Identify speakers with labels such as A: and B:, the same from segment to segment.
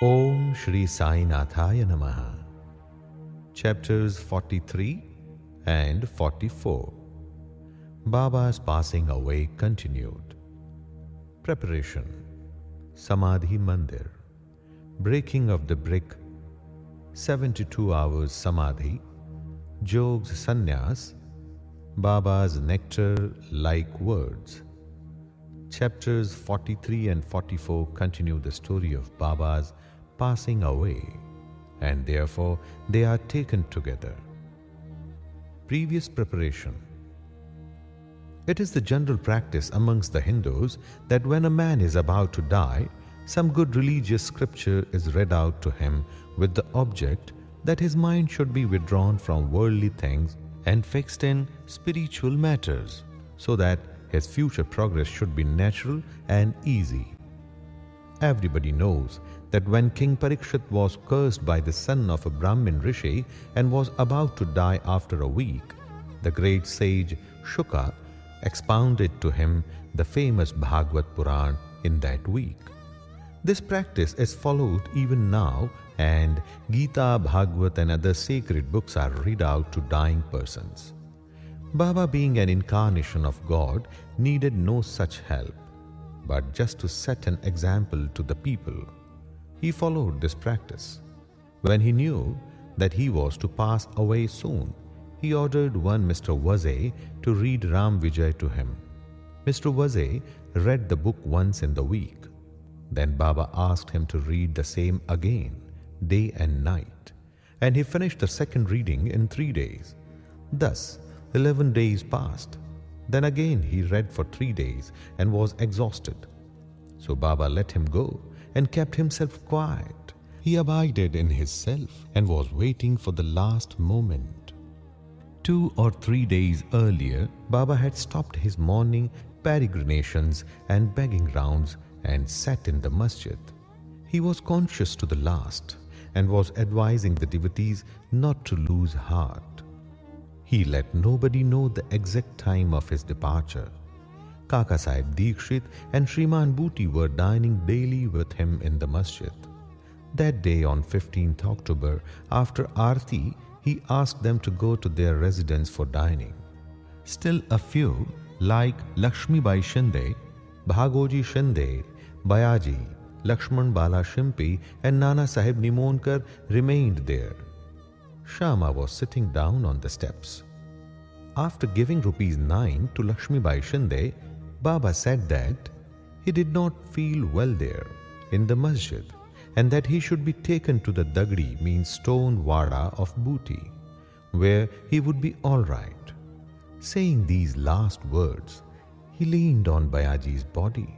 A: Om Shri Sai Nathaya Namaha. Chapters 43 and 44. Baba's passing away continued. Preparation. Samadhi Mandir. Breaking of the brick. 72 hours Samadhi. Jog's Sannyas. Baba's nectar-like words. Chapters 43 and 44 continue the story of Baba's passing away, and therefore they are taken together. Previous preparation. It is the general practice amongst the Hindus that when a man is about to die, some good religious scripture is read out to him with the object that his mind should be withdrawn from worldly things and fixed in spiritual matters, so that his future progress should be natural and easy. Everybody knows that when King Parikshit was cursed by the son of a Brahmin Rishi and was about to die after a week, the great sage Shuka expounded to him the famous Bhagavad Puran in that week. This practice is followed even now, and Gita, Bhagavad and other sacred books are read out to dying persons. Baba, being an incarnation of God, needed no such help, but just to set an example to the people. He followed this practice. When he knew that he was to pass away soon, he ordered one Mr. Vaze to read Ram Vijay to him. Mr. Vaze read the book once in the week. Then Baba asked him to read the same again, day and night, and he finished the second reading in 3 days. Thus, 11 days passed. Then again he read for 3 days and was exhausted. So Baba let him go and kept himself quiet. He abided in his self and was waiting for the last moment. 2 or 3 days earlier, Baba had stopped his morning peregrinations and begging rounds and sat in the masjid. He was conscious to the last and was advising the devotees not to lose heart. He let nobody know the exact time of his departure. Kaka Sahib Dikshit and Shriman Bhuti were dining daily with him in the masjid. That day on 15th October, after Aarti, he asked them to go to their residence for dining. Still a few, like Lakshmibai Shinde, Bhagoji Shinde, Bayaji, Lakshman Bala Shimpi and Nana Sahib Nimonkar remained there. Shama was sitting down on the steps. After giving ₹9 to Lakshmibai Shinde, Baba said that he did not feel well there in the masjid and that he should be taken to the Dagdi, means stone wada of Bhuti, where he would be all right. Saying these last words, he leaned on Bayaji's body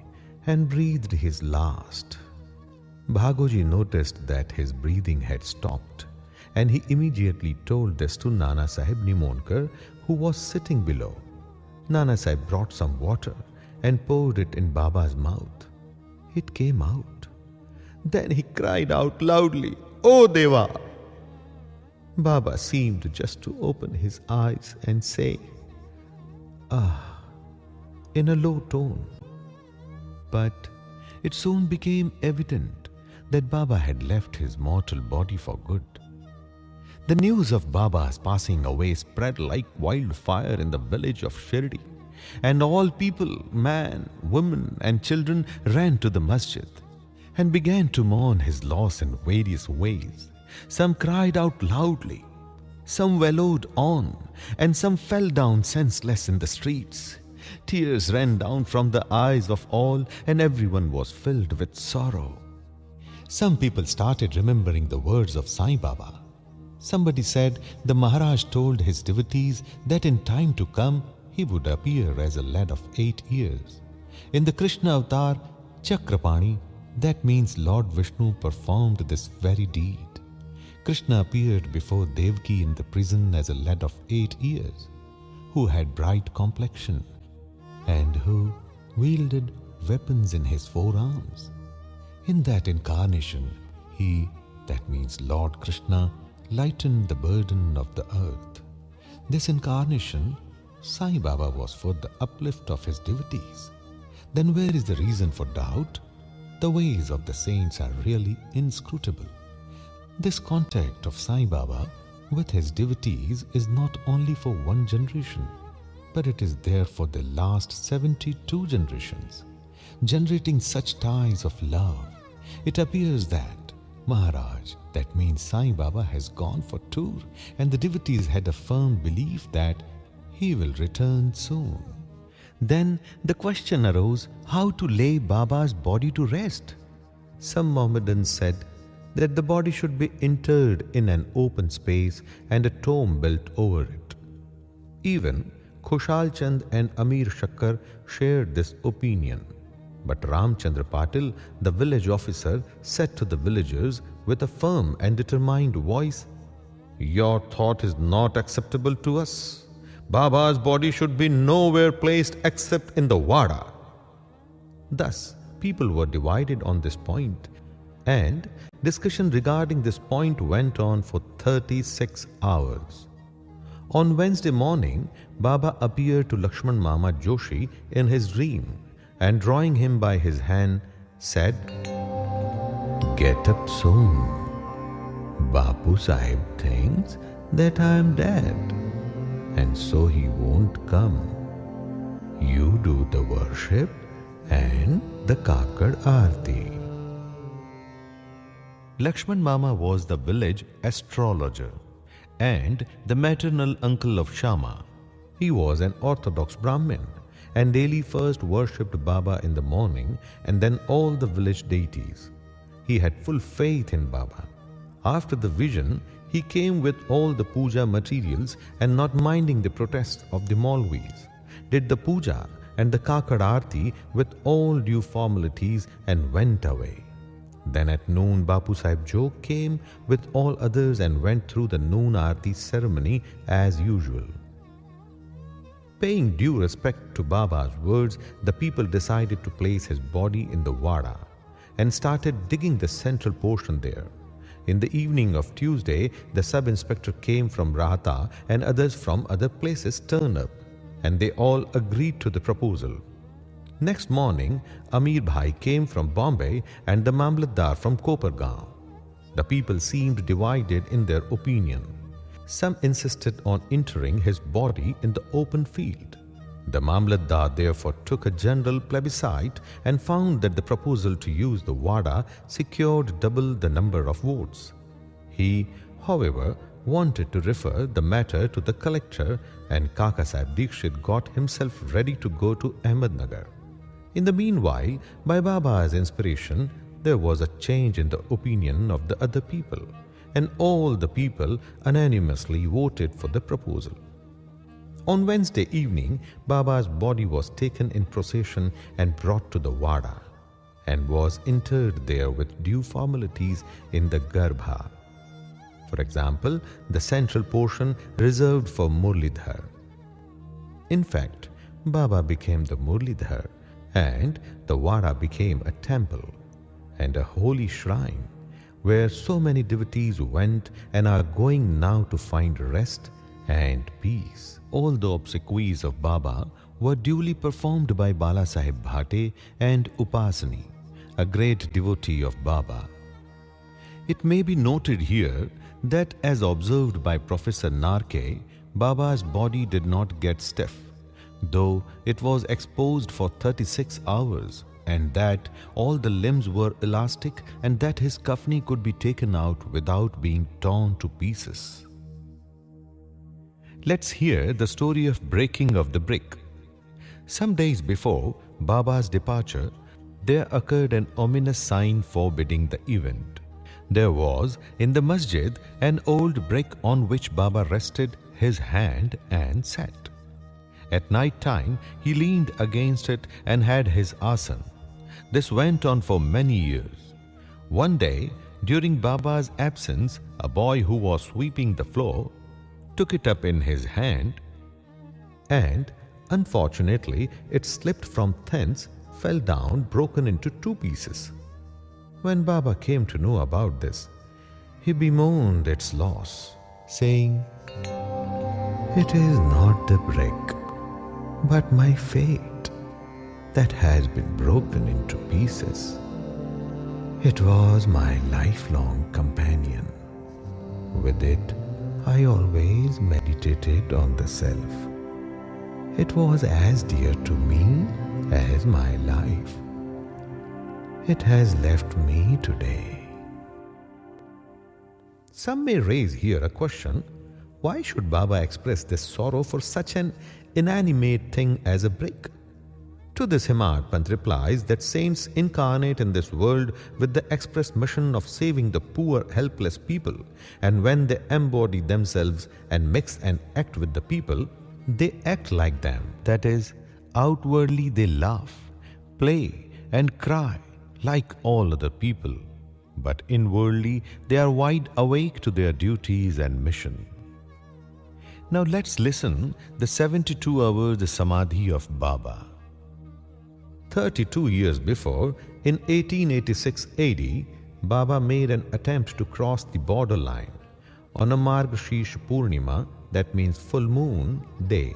A: and breathed his last. Bhagoji noticed that his breathing had stopped, and he immediately told this to Nana Sahib Nimonkar, who was sitting below. Nana Sahib brought some water and poured it in Baba's mouth. It came out. Then he cried out loudly, "Oh Deva!" Baba seemed just to open his eyes and say, "Ah," in a low tone. But it soon became evident that Baba had left his mortal body for good. The news of Baba's passing away spread like wildfire in the village of Shirdi, and all people, man, women and children ran to the masjid and began to mourn his loss in various ways. Some cried out loudly, some wallowed on, and some fell down senseless in the streets. Tears ran down from the eyes of all, and everyone was filled with sorrow. Some people started remembering the words of Sai Baba. Somebody said the Maharaj told his devotees that in time to come he would appear as a lad of 8 years. In the Krishna avatar, Chakrapani, that means Lord Vishnu performed this very deed. Krishna appeared before Devaki in the prison as a lad of 8 years, who had bright complexion and who wielded weapons in his forearms. In that incarnation, he, that means Lord Krishna, lightened the burden of the earth. This incarnation, Sai Baba, was for the uplift of his devotees. Then where is the reason for doubt? the ways of the saints are really inscrutable. This contact of Sai Baba with his devotees is not only for one generation, but it is there for the last 72 generations, generating such ties of love. It appears that Maharaj, that means Sai Baba, has gone for tour, and the devotees had a firm belief that he will return soon. Then the question arose how to lay Baba's body to rest. Some Mohammedans said that the body should be interred in an open space and a tomb built over it. Even Khushal Chand and Amir Shakkar shared this opinion. But Ramchandra Patil, the village officer, said to the villagers with a firm and determined voice, "Your thought is not acceptable to us. Baba's body should be nowhere placed except in the Wada." Thus, people were divided on this point, and discussion regarding this point went on for 36 hours. On Wednesday morning, Baba appeared to Lakshman Mama Joshi in his dream and drawing him by his hand said, "Get up soon. Bapu Sahib thinks that I am dead, and so he won't come. You do the worship and the Kakad Aarti." Lakshman Mama was the village astrologer and the maternal uncle of Shama. He was an orthodox Brahmin and daily first worshipped Baba in the morning and then all the village deities. He had full faith in Baba. After the vision, he came with all the puja materials and, not minding the protests of the Maulvis, did the puja and the Kakad Aarti with all due formalities and went away. Then at noon, Bapu Sahib Jog came with all others and went through the noon Aarti ceremony as usual. Paying due respect to Baba's words, the people decided to place his body in the Wada and started digging the central portion there. In the evening of Tuesday, the sub-inspector came from Rahata and others from other places turned up, and they all agreed to the proposal. Next morning, Amir Bhai came from Bombay and the Mamlatdar from Kopargaon. The people seemed divided in their opinion. Some insisted on interring his body in the open field. The Mamlatdar therefore took a general plebiscite and found that the proposal to use the Wada secured double the number of votes. He, however, wanted to refer the matter to the collector, and Kaka Sahib Dikshit got himself ready to go to Ahmednagar. In the meanwhile, by Baba's inspiration, there was a change in the opinion of the other people, and all the people unanimously voted for the proposal. On Wednesday evening, Baba's body was taken in procession and brought to the Wada, and was interred there with due formalities in the Garbha. For example, the central portion reserved for Murlidhar. In fact, Baba became the Murlidhar, and the Wada became a temple and a holy shrine where so many devotees went and are going now to find rest and peace. All the obsequies of Baba were duly performed by Bala Sahib Bhate and Upasani, a great devotee of Baba. It may be noted here that, as observed by Professor Narke, Baba's body did not get stiff, though it was exposed for 36 hours, and that all the limbs were elastic, and that his kafni could be taken out without being torn to pieces. Let's hear the story of breaking of the brick. Some days before Baba's departure, there occurred an ominous sign forbidding the event. There was in the masjid an old brick on which Baba rested his hand and sat. At night time, he leaned against it and had his asan. This went on for many years. One day, during Baba's absence, a boy who was sweeping the floor took it up in his hand, and unfortunately it slipped from thence, fell down, broken into two pieces. When Baba came to know about this, he bemoaned its loss, saying, "It is not the brick, but my fate that has been broken into pieces. It was my lifelong companion. With it, I always meditated on the self. It was as dear to me as my life. It has left me today. Some may raise here a question: why should Baba express this sorrow for such an inanimate thing as a brick? To this, Himad Pant replies that saints incarnate in this world with the express mission of saving the poor, helpless people, and when they embody themselves and mix and act with the people, they act like them. That is, outwardly they laugh, play, and cry like all other people, but inwardly they are wide awake to their duties and mission. Now let's listen the 72 hours Samadhi of Baba. 32 years before, in 1886 AD, Baba made an attempt to cross the borderline. On a Margashish Purnima, that means full moon day,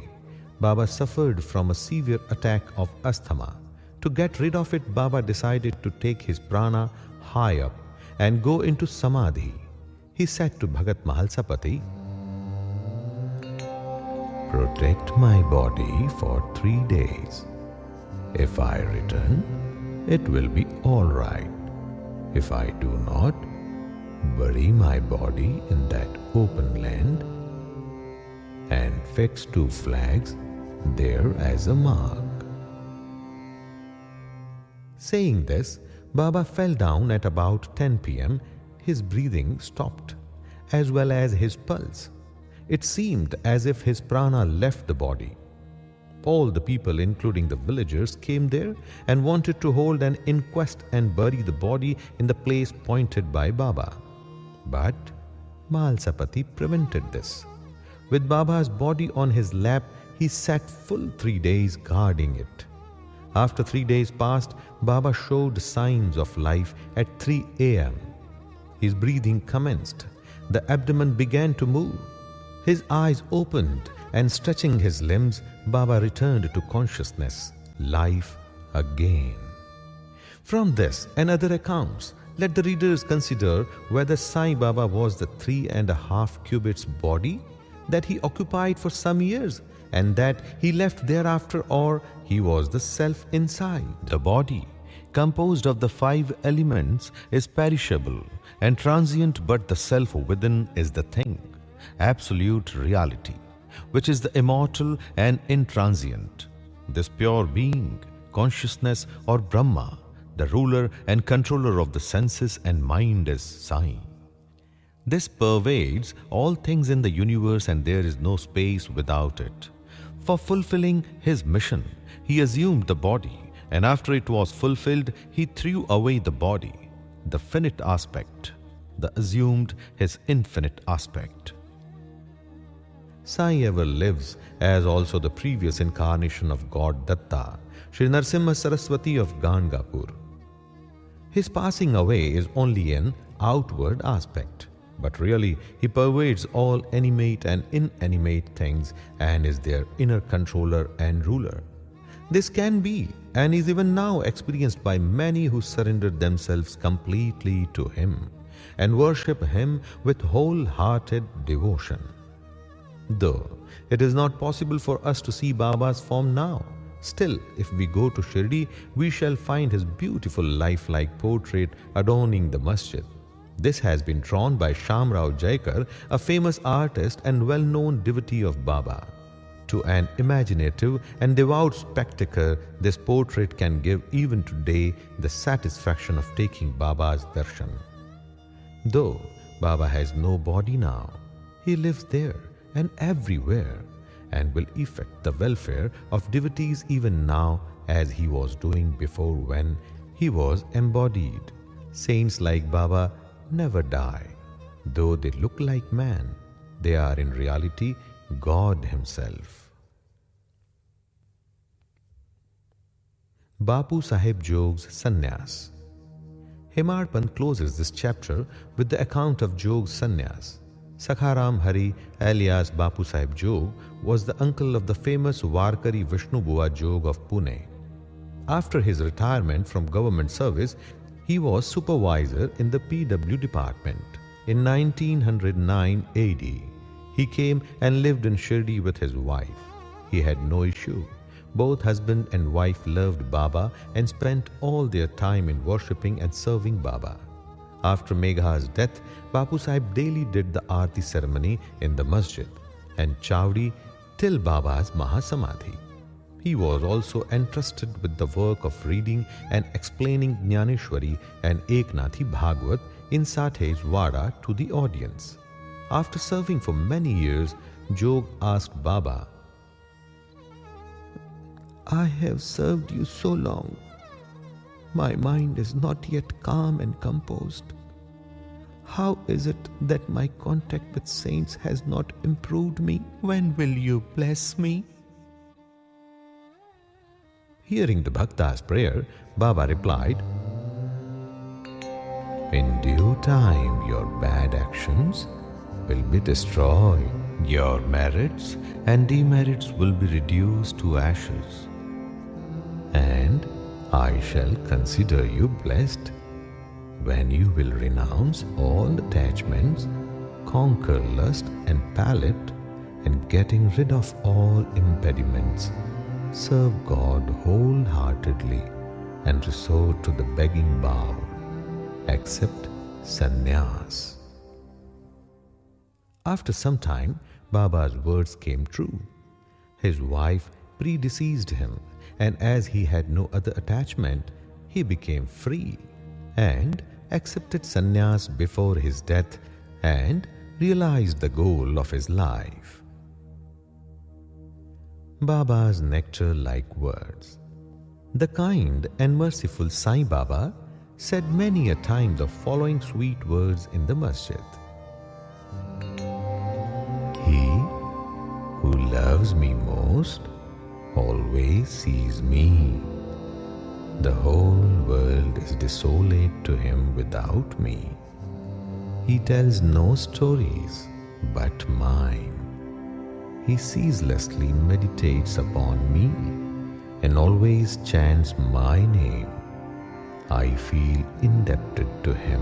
A: Baba suffered from a severe attack of asthma. To get rid of it, Baba decided to take his prana high up and go into Samadhi. He said to Bhagat Mahalsapati, "Protect my body for 3 days. If I return, it will be all right. If I do not, bury my body in that open land and fix 2 flags there as a mark." Saying this, Baba fell down at about 10 p.m. His breathing stopped, as well as his pulse. It seemed as if his prana left the body. All the people, including the villagers, came there and wanted to hold an inquest and bury the body in the place pointed by Baba. But Mahalsapati prevented this. With Baba's body on his lap, he sat full 3 days guarding it. After 3 days passed, Baba showed signs of life at 3 a.m. His breathing commenced. The abdomen began to move. His eyes opened, and stretching his limbs, Baba returned to consciousness, life again. From this and other accounts, let the readers consider whether Sai Baba was the 3.5 cubits body that he occupied for some years and that he left thereafter, or he was the self inside. The body, composed of the 5 elements, is perishable and transient, but the self within is the thing, absolute reality, which is the immortal and intransient. This pure being, consciousness or Brahma, the ruler and controller of the senses and mind, is Sai. This pervades all things in the universe and there is no space without it. For fulfilling his mission, he assumed the body, and after it was fulfilled, he threw away the body, the finite aspect, the assumed his infinite aspect. Sai ever lives, as also the previous incarnation of God Datta, Sri Narsimha Saraswati of Gangapur. His passing away is only an outward aspect, but really he pervades all animate and inanimate things and is their inner controller and ruler. This can be and is even now experienced by many who surrender themselves completely to him and worship him with wholehearted devotion. Though it is not possible for us to see Baba's form now, still, if we go to Shirdi, we shall find his beautiful lifelike portrait adorning the masjid. This has been drawn by Shamrao Jaikar, a famous artist and well-known devotee of Baba. To an imaginative and devout spectator, this portrait can give even today the satisfaction of taking Baba's darshan. Though Baba has no body now, he lives there and everywhere, and will effect the welfare of devotees even now as he was doing before when he was embodied. Saints like Baba never die. Though they look like man, they are in reality God himself. Bapu Sahib Jog's Sannyas. Himad Pant closes this chapter with the account of Jog's sannyas. Sakharam Hari alias Bapu Sahib Jog was the uncle of the famous Warkari Vishnu Bua Jog of Pune. After his retirement from government service, He was supervisor in the PW department. In 1909 AD, he came and lived in Shirdi with his wife. He had no issue. Both husband and wife loved Baba and spent all their time in worshipping and serving Baba. After Megha's death, Bapu Sahib daily did the Aarti ceremony in the masjid and Chawdi till Baba's Mahasamadhi. He was also entrusted with the work of reading and explaining Jnaneshwari and Eknathi Bhagwat in Sathe's Wada to the audience. After serving for many years, Jog asked Baba, "I have served you so long. My mind is not yet calm and composed. How is it that my contact with saints has not improved me? When will you bless me?" Hearing the Bhakta's prayer, Baba replied, "In due time your bad actions will be destroyed. Your merits and demerits will be reduced to ashes. And I shall consider you blessed when you will renounce all attachments, conquer lust and palate, and getting rid of all impediments, serve God wholeheartedly and resort to the begging bowl. Accept sannyas." After some time, Baba's words came true. His wife predeceased him, and as he had no other attachment, he became free and accepted sannyas before his death and realized the goal of his life. Baba's nectar-like words. The kind and merciful Sai Baba said many a time the following sweet words in the masjid. "He who loves me most always sees me. The whole world is desolate to him without me. He tells no stories but mine. He ceaselessly meditates upon me and always chants my name. I feel indebted to him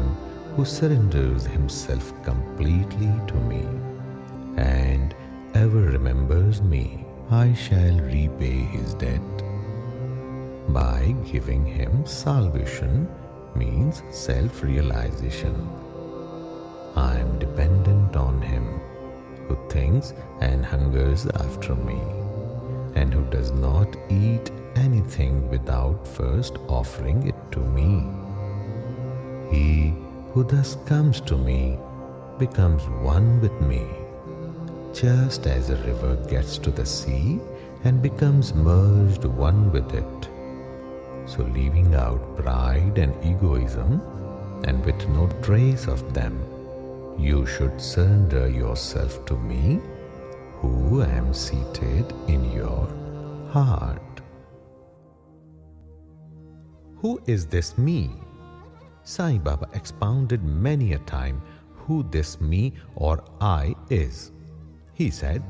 A: who surrenders himself completely to me and ever remembers me. I shall repay his debt. By giving him salvation means self-realization. I am dependent on him who thinks and hungers after me, and who does not eat anything without first offering it to me. He who thus comes to me becomes one with me, just as a river gets to the sea and becomes merged one with it. So leaving out pride and egoism, and with no trace of them, you should surrender yourself to me, who am seated in your heart." Who is this me? Sai Baba expounded many a time who this me or I is. He said,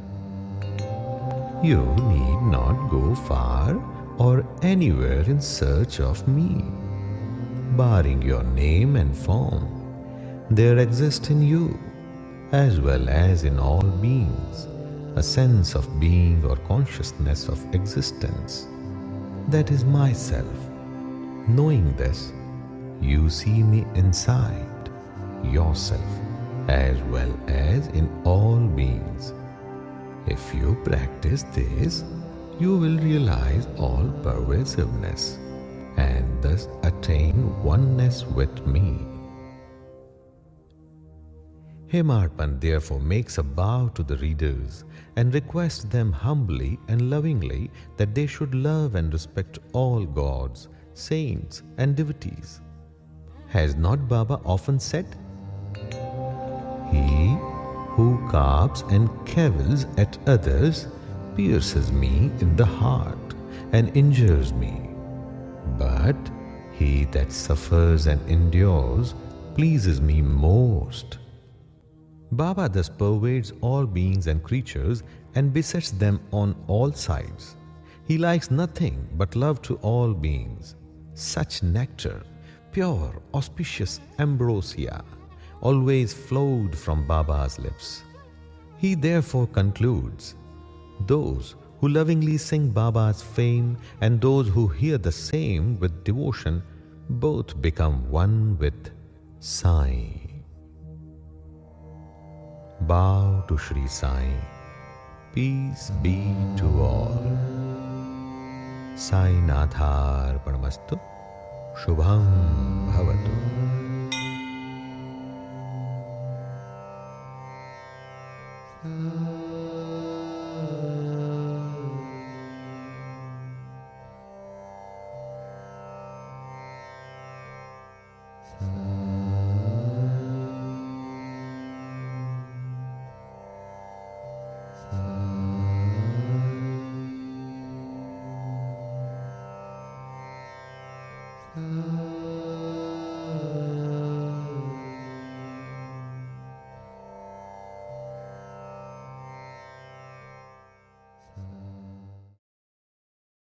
A: "You need not go far or anywhere in search of me. Barring your name and form, there exists in you, as well as in all beings, a sense of being or consciousness of existence. That is myself. Knowing this, you see me inside yourself, as well as in all beings. If you practice this, you will realize all pervasiveness and thus attain oneness with me." Hemarpan therefore makes a bow to the readers and requests them humbly and lovingly that they should love and respect all gods, saints and devotees. Has not Baba often said, "He who carps and cavils at others pierces me in the heart and injures me, but he that suffers and endures pleases me most." Baba thus pervades all beings and creatures and besets them on all sides. He likes nothing but love to all beings. Such nectar pure, auspicious ambrosia always flowed from Baba's lips. He therefore concludes, those who lovingly sing Baba's fame and those who hear the same with devotion both become one with Sai. Bow to Shri Sai. Peace be to all. Sai Natharpanastu. Shubham Bhavatu.